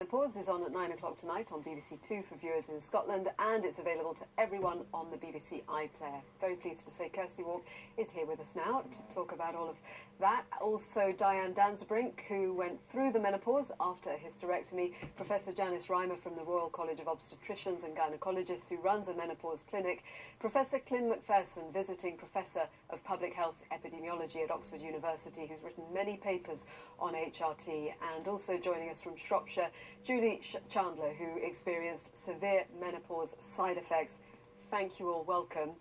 Menopause is on at 9 o'clock tonight on BBC2 for viewers in Scotland, and it's available to everyone on the BBC iPlayer. Very pleased to say Kirsty Wark is here with us now to talk about all of that. Also Diane, who went through the menopause after a hysterectomy. Professor Janice Reimer from the Royal College of Obstetricians and Gynecologists, who runs a menopause clinic. Professor Clym Macpherson, visiting Professor of Public Health Epidemiology at Oxford University, who's written many papers on HRT, and also joining us from Shropshire, Julie Chandler, who experienced severe menopause side effects. Thank you all, welcome.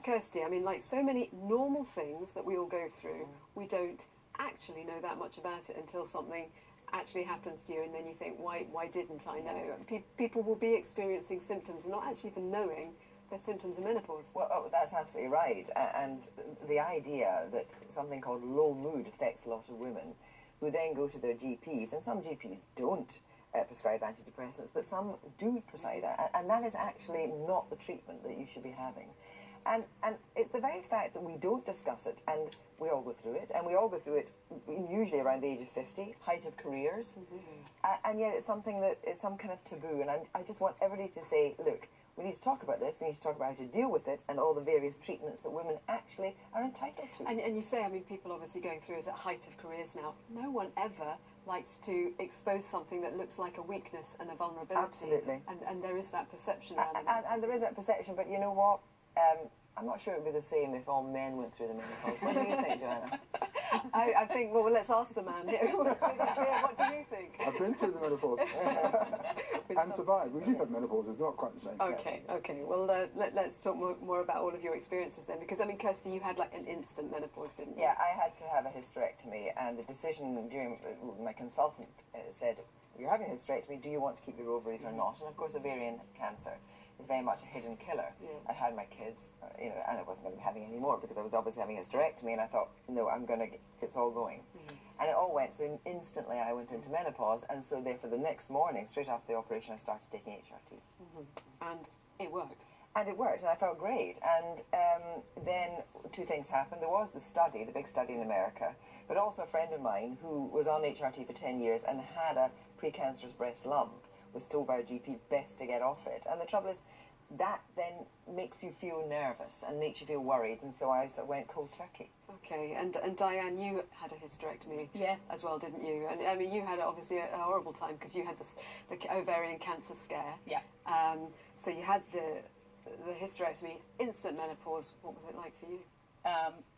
Kirsty, I mean, like so many normal things that we all go through, we don't actually know that much about it until something actually happens to you, and then you think, why didn't I know? People will be experiencing symptoms and not actually even knowing they're symptoms of menopause. Well, that's absolutely right. And the idea that something called low mood affects a lot of women, who then go to their GPs, and some GPs don't prescribe antidepressants, but some do prescribe it, and that is actually not the treatment that you should be having. And it's the very fact that we don't discuss it, and we all go through it, and we all go through it usually around the age of 50, height of careers, and yet it's something that is some kind of taboo, and I just want everybody to say, look, we need to talk about this, we need to talk about how to deal with it, and all the various treatments that women actually are entitled to. And you say, I mean, people obviously going through it at height of careers now. No one ever likes to expose something that looks like a weakness and a vulnerability. Absolutely. And there is that perception around it. And there is that perception, but you know what? I'm not sure it would be the same if all men went through the menopause. What do you think, Joanna? I think, well, let's ask the man here. What do you think? I've been through the menopause and survived. We do have menopause, it's not quite the same. Okay. Well, let's talk more about all of your experiences then, because, I mean, Kirsty, you had like an instant menopause, didn't you? Yeah, I had to have a hysterectomy, and the decision during my consultant said, you're having a hysterectomy, do you want to keep your ovaries or not? And of course, ovarian cancer is very much a hidden killer. Yeah. I had my kids, and I wasn't going to be having any more because I was obviously having a hysterectomy, and I thought, no, it's all going. And it all went, so instantly I went into menopause, and so therefore the next morning, straight after the operation, I started taking HRT. And it worked. And it worked, and I felt great. And then two things happened. There was the study, the big study in America, but also a friend of mine who was on HRT for 10 years and had a precancerous breast lump, was told by a GP best to get off it. And the trouble is, that then makes you feel nervous and makes you feel worried, and so I sort of went cold turkey. Okay, and Diane, you had a hysterectomy as well, didn't you? And I mean, you had obviously a horrible time because you had the ovarian cancer scare. Yeah. So you had the hysterectomy, instant menopause. What was it like for you?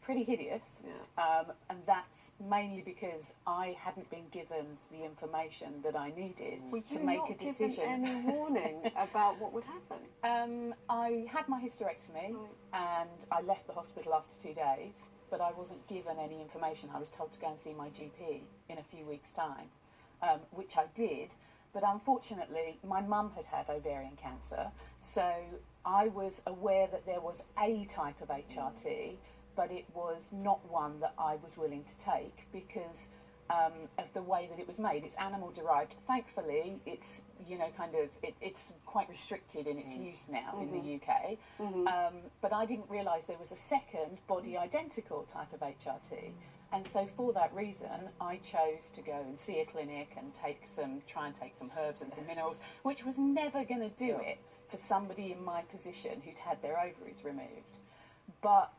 Pretty hideous, and that's mainly because I hadn't been given the information that I needed to make a decision. Were you not given any warning about what would happen? I had my hysterectomy, and I left the hospital after 2 days, but I wasn't given any information. I was told to go and see my GP in a few weeks' time, which I did. But unfortunately, my mum had had ovarian cancer, so I was aware that there was a type of HRT, but it was not one that I was willing to take because of the way that it was made. It's animal derived. Thankfully, it's it's quite restricted in its use now in the UK. But I didn't realise there was a second body identical type of HRT. And so for that reason, I chose to go and see a clinic and try and take some herbs and some minerals, which was never going to do it for somebody in my position who'd had their ovaries removed. But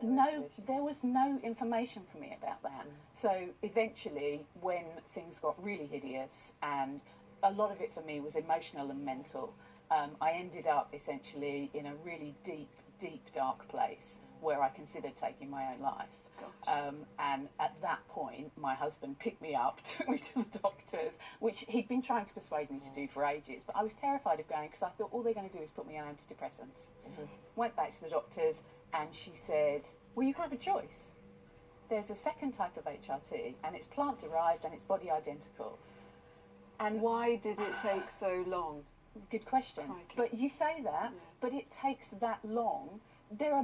no, there was no information for me about that. So eventually, when things got really hideous, and a lot of it for me was emotional and mental, I ended up essentially in a really deep, dark place where I considered taking my own life. And at that point, my husband picked me up, took me to the doctors, which he'd been trying to persuade me to do for ages, but I was terrified of going because I thought all they're going to do is put me on antidepressants. Went back to the doctors, and she said, well, you have a choice. There's a second type of HRT, and it's plant-derived, and it's body identical. And why did it take so long? Good question. Crikey. But you say that, but it takes that long. There are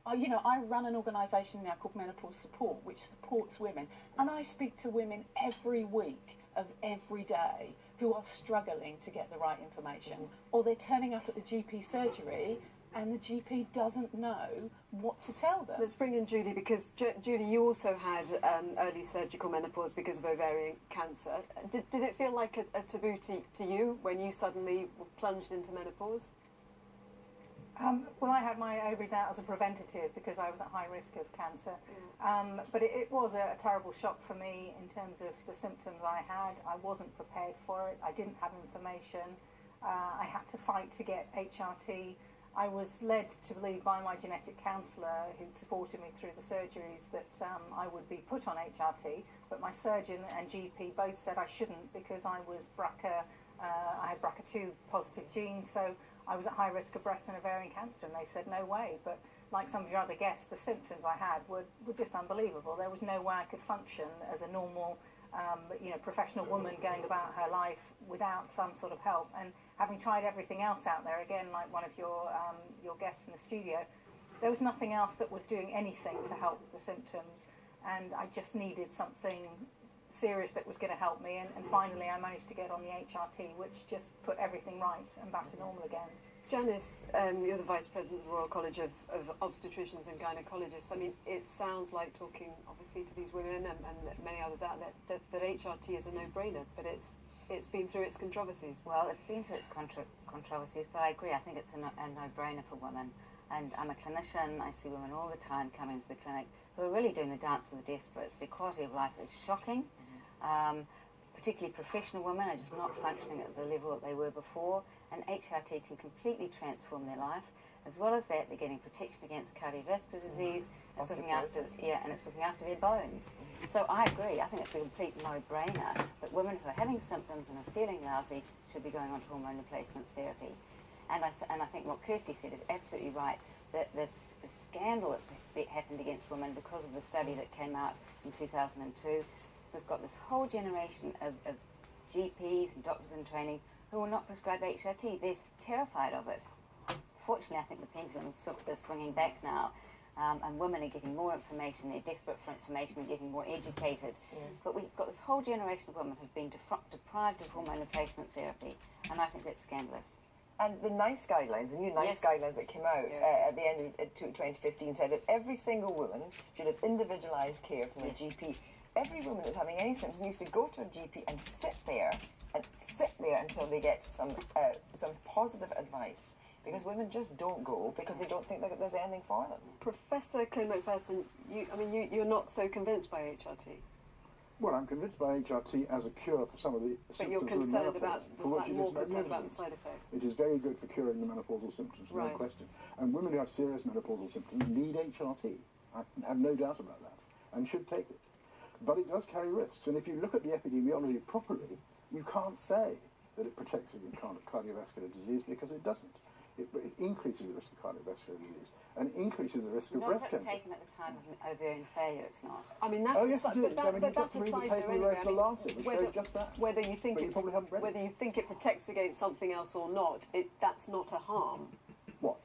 I run an organisation now called Menopause Support, which supports women, and I speak to women every week of every day who are struggling to get the right information, or they're turning up at the GP surgery and the GP doesn't know what to tell them. Let's bring in Julie, because Julie, you also had early surgical menopause because of ovarian cancer. Did it feel like a taboo to you when you suddenly were plunged into menopause? Well, I had my ovaries out as a preventative because I was at high risk of cancer. But it was a terrible shock for me in terms of the symptoms I had. I wasn't prepared for it. I didn't have information. I had to fight to get HRT. I was led to believe by my genetic counsellor, who supported me through the surgeries, that I would be put on HRT. But my surgeon and GP both said I shouldn't because I was BRCA. I had BRCA2 positive genes, so I was at high risk of breast and ovarian cancer, and they said no way. But like some of your other guests, the symptoms I had were just unbelievable. There was no way I could function as a normal, professional woman going about her life without some sort of help. And having tried everything else out there, again, like one of your guests in the studio, there was nothing else that was doing anything to help the symptoms, and I just needed something serious that was going to help me, and finally I managed to get on the HRT, which just put everything right and back to normal again. Janice, you're the Vice President of the Royal College of Obstetricians and Gynecologists. I mean, it sounds like, talking obviously to these women and many others out there, that HRT is a no-brainer, but it's been through its controversies. Well, it's been through its controversies, but I agree. I think it's a no-brainer for women. And I'm a clinician. I see women all the time coming to the clinic who are really doing the dance of the desperates. Their quality of life is shocking. Particularly professional women are just not functioning at the level that they were before, and HRT can completely transform their life. As well as that, they're getting protection against cardiovascular disease. It's looking after, and it's looking after their bones. So I agree. I think it's a complete no-brainer that women who are having symptoms and are feeling lousy should be going on to hormone replacement therapy. And I think what Kirsty said is absolutely right, that this scandal that's happened against women because of the study that came out in 2002, we've got this whole generation of GPs and doctors in training who will not prescribe HRT. They're terrified of it. Fortunately, I think the pendulum is swinging back now, and women are getting more information, they're desperate for information, they're getting more educated. But we've got this whole generation of women who've been deprived of hormone replacement therapy, and I think that's scandalous. And the NICE guidelines, the new NICE guidelines that came out at the end of 2015 said that every single woman should have individualised care from a GP. Every woman that's having any symptoms needs to go to a GP and sit there until they get some positive advice. Because women just don't go because they don't think that there's anything for them. Professor Clint McPherson, you're not so convinced by HRT. Well, I'm convinced by HRT as a cure for some of the symptoms of the menopause. But you're more concerned about the side effects. It is very good for curing the menopausal symptoms, no question. And women who have serious menopausal symptoms need HRT. I have no doubt about that, and should take it. But it does carry risks, and if you look at the epidemiology properly, you can't say that it protects against cardiovascular disease, because it doesn't. It increases the risk of cardiovascular disease and increases the risk of breast cancer. Not if it's taken at the time of ovarian failure, it's not. I mean, that's yes, it is. But that's a side note anyway. The Lancet, which shows just that. Whether you think you think it protects against something else or not, that's not a harm. What?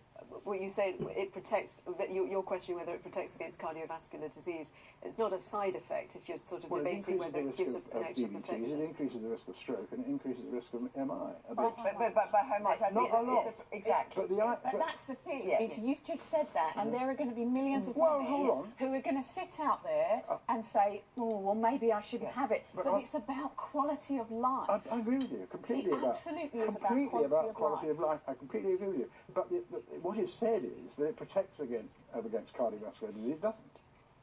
Well, you say it protects. That you're questioning whether it protects against cardiovascular disease. It's not a side effect if you're sort of debating whether it gives an extra protection. It increases the risk of stroke and it increases the risk of MI. But by how much? Not a lot. Exactly. But that's the thing, is you've just said that, and there are going to be millions of women who are going to sit out there and say, oh, well, maybe I shouldn't have it. But it's about quality of life. I agree with you completely. Absolutely is about quality of life. I completely agree with you. But what is said is that it protects against cardiovascular disease. It doesn't.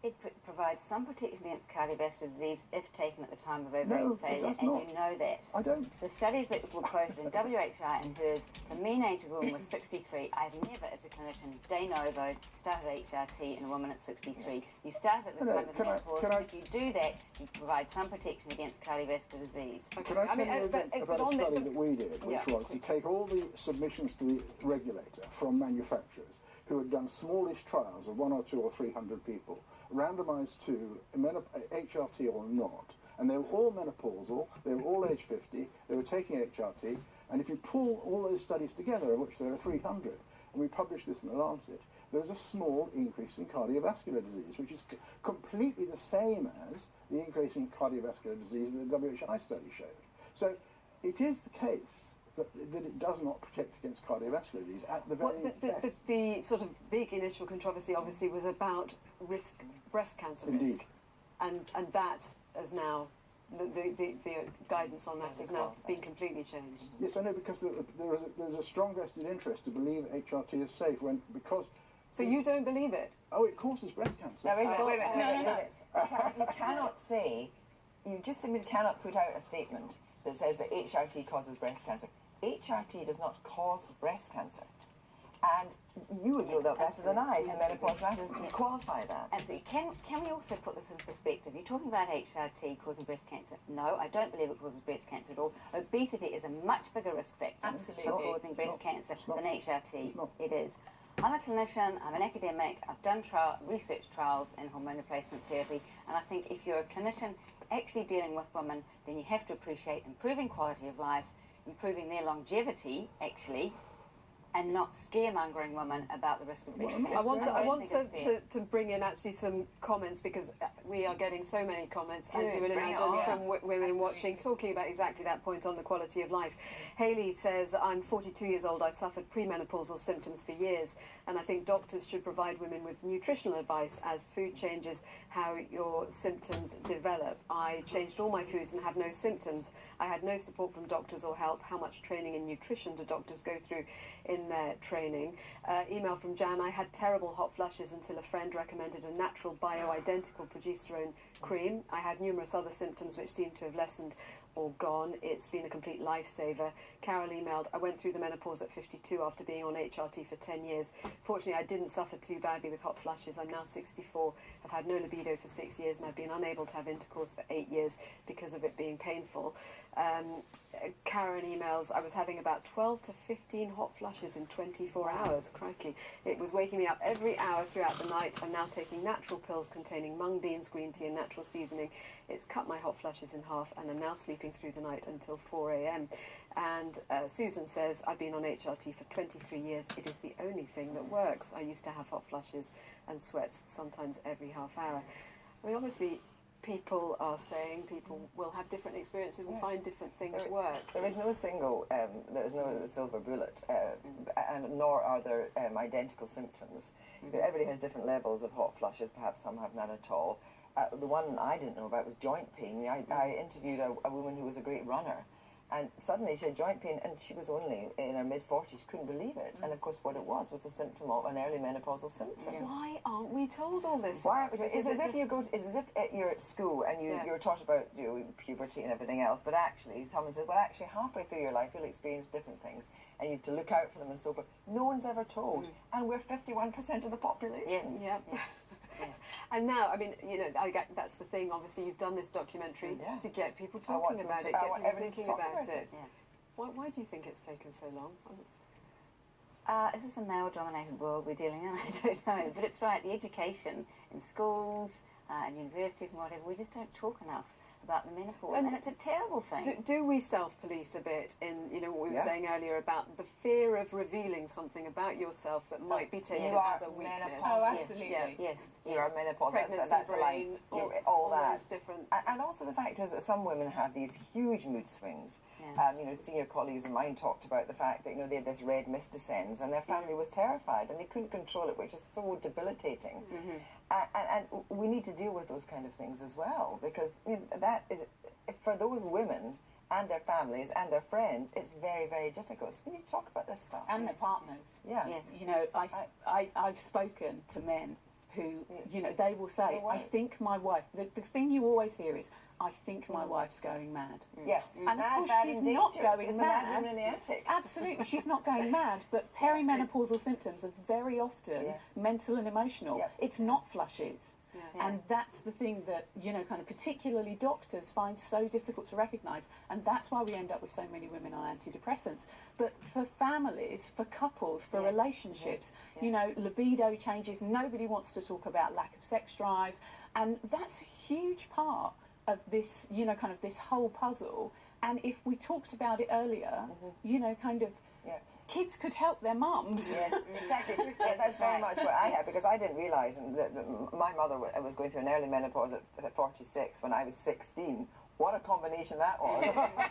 It provides some protection against cardiovascular disease if taken at the time of ovarian failure, and you know that. I don't. The studies that were quoted in WHI and hers, the mean age of a woman was 63. I've never, as a clinician, de novo, started HRT in a woman at 63. You start at the time of menopause, and if you do that, you provide some protection against cardiovascular disease. Can I tell you about a study that we did, which was to take all the submissions to the regulator from manufacturers who had done smallish trials of 100 or 200 or 300 people, randomised to HRT or not, and they were all menopausal, they were all age 50, they were taking HRT, and if you pull all those studies together, of which there are 300, and we published this in the Lancet, there is a small increase in cardiovascular disease, which is completely the same as the increase in cardiovascular disease that the WHI study showed. So it is the case that it does not protect against cardiovascular disease at the very best. The sort of big initial controversy obviously was about breast cancer risk, and that is now the guidance on that has now been completely changed. Yes, I know, because there's a strong vested interest to believe HRT is safe because. So you don't believe it? Oh, it causes breast cancer. Now, wait a minute. No. You cannot say, you just simply cannot put out a statement that says that HRT causes breast cancer. HRT does not cause breast cancer. And you would know that better than I, from Menopause Matters, can qualify that. Absolutely. Can we also put this in perspective? You're talking about HRT causing breast cancer. No, I don't believe it causes breast cancer at all. Obesity is a much bigger risk factor for causing breast cancer than HRT. It is. I'm a clinician, I'm an academic, I've done research trials in hormone replacement therapy, and I think if you're a clinician actually dealing with women, then you have to appreciate improving quality of life, improving their longevity, actually, and not scaremongering women about the risk of breast cancer. I want to bring in actually some comments, because we are getting so many comments, as you would imagine, from women watching, talking about exactly that point on the quality of life. Hayley says, I'm 42 years old, I suffered premenopausal symptoms for years, and I think doctors should provide women with nutritional advice as food changes how your symptoms develop. I changed all my foods and have no symptoms. I had no support from doctors or help. How much training in nutrition do doctors go through in their training? Email from Jan, I had terrible hot flushes until a friend recommended a natural bioidentical progesterone cream. I had numerous other symptoms which seem to have lessened or gone. It's been a complete lifesaver. Carol emailed, I went through the menopause at 52 after being on HRT for 10 years. Fortunately, I didn't suffer too badly with hot flushes. I'm now 64, have had no libido for 6 years, and I've been unable to have intercourse for 8 years because of it being painful. Karen emails, I was having about 12 to 15 hot flushes in 24 hours. Crikey. It was waking me up every hour throughout the night. I'm now taking natural pills containing mung beans, green tea and natural seasoning. It's cut my hot flushes in half, and I'm now sleeping through the night until 4 a.m. And Susan says, I've been on HRT for 23 years. It is the only thing that works. I used to have hot flushes and sweats sometimes every half hour. I mean, obviously, people are saying people will have different experiences and find different things work. There is no single, there is no silver bullet, and nor are there identical symptoms. Everybody has different levels of hot flushes, perhaps some have none at all. The one I didn't know about was joint pain. I interviewed a woman who was a great runner, and suddenly she had joint pain, and she was only in her mid-40s. She couldn't believe it. And of course what it was a symptom of an early menopausal symptom. Why aren't we told all this? Why? It's as if you're at school and you're taught about puberty and everything else, but actually someone says, well, actually halfway through your life you'll experience different things, and you have to look out for them and so forth. No one's ever told, and we're 51% of the population. Yes. And now, I mean, that's the thing. Obviously, you've done this documentary to get people talking about it, get people thinking about it. Yeah. Why do you think it's taken so long? Is this a male-dominated world we're dealing in? I don't know. But it's right, the education in schools and universities and whatever, we just don't talk enough about the menopause, and it's a terrible thing. Do we self-police a bit in, what we were saying earlier about the fear of revealing something about yourself that might be taken as a weakness? Oh, absolutely. Yes. You are menopause. Pregnancy that's brain, the line. All that. Those different. And also the fact is that some women have these huge mood swings. Senior colleagues of mine talked about the fact that they had this red mist descends, and their family was terrified, and they couldn't control it, which is so debilitating. And we need to deal with those kind of things as well, because that is, for those women and their families and their friends, it's very, very difficult. So we need to talk about this stuff. And their partners. Yeah. Yes. I've spoken to men who, they will say, I think my wife, the thing you always hear is, I think my wife's going mad. Yeah. And of course she's not going mad. In the attic. Absolutely, she's not going mad, but perimenopausal symptoms are very often mental and emotional. Yeah. It's not flushes. And that's the thing that, kind of particularly doctors find so difficult to recognise, and that's why we end up with so many women on antidepressants. But for families, for couples, for relationships, libido changes, nobody wants to talk about lack of sex drive, and that's a huge part of this, kind of this whole puzzle. And if we talked about it earlier, kids could help their mums. Yes, exactly. Yes, that's very much what I had, because I didn't realise that my mother was going through an early menopause at 46 when I was 16. What a combination that was.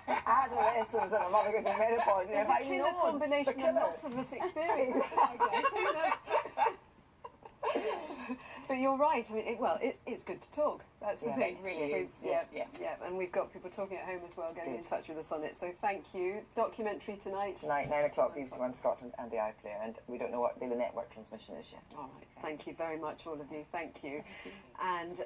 Adolescence and a mother going to menopause. It's a killer combination a lot of us experience, I guess. You know? But you're right. I mean, it's good to talk. That's the thing. It really is. Yeah, Yeah. And we've got people talking at home as well, getting in touch with us on it. So thank you. Documentary tonight. Tonight, 9 o'clock, BBC1 Scotland and the iPlayer, and we don't know what day the network transmission is yet. All right. Thank you very much, all of you. Thank you. And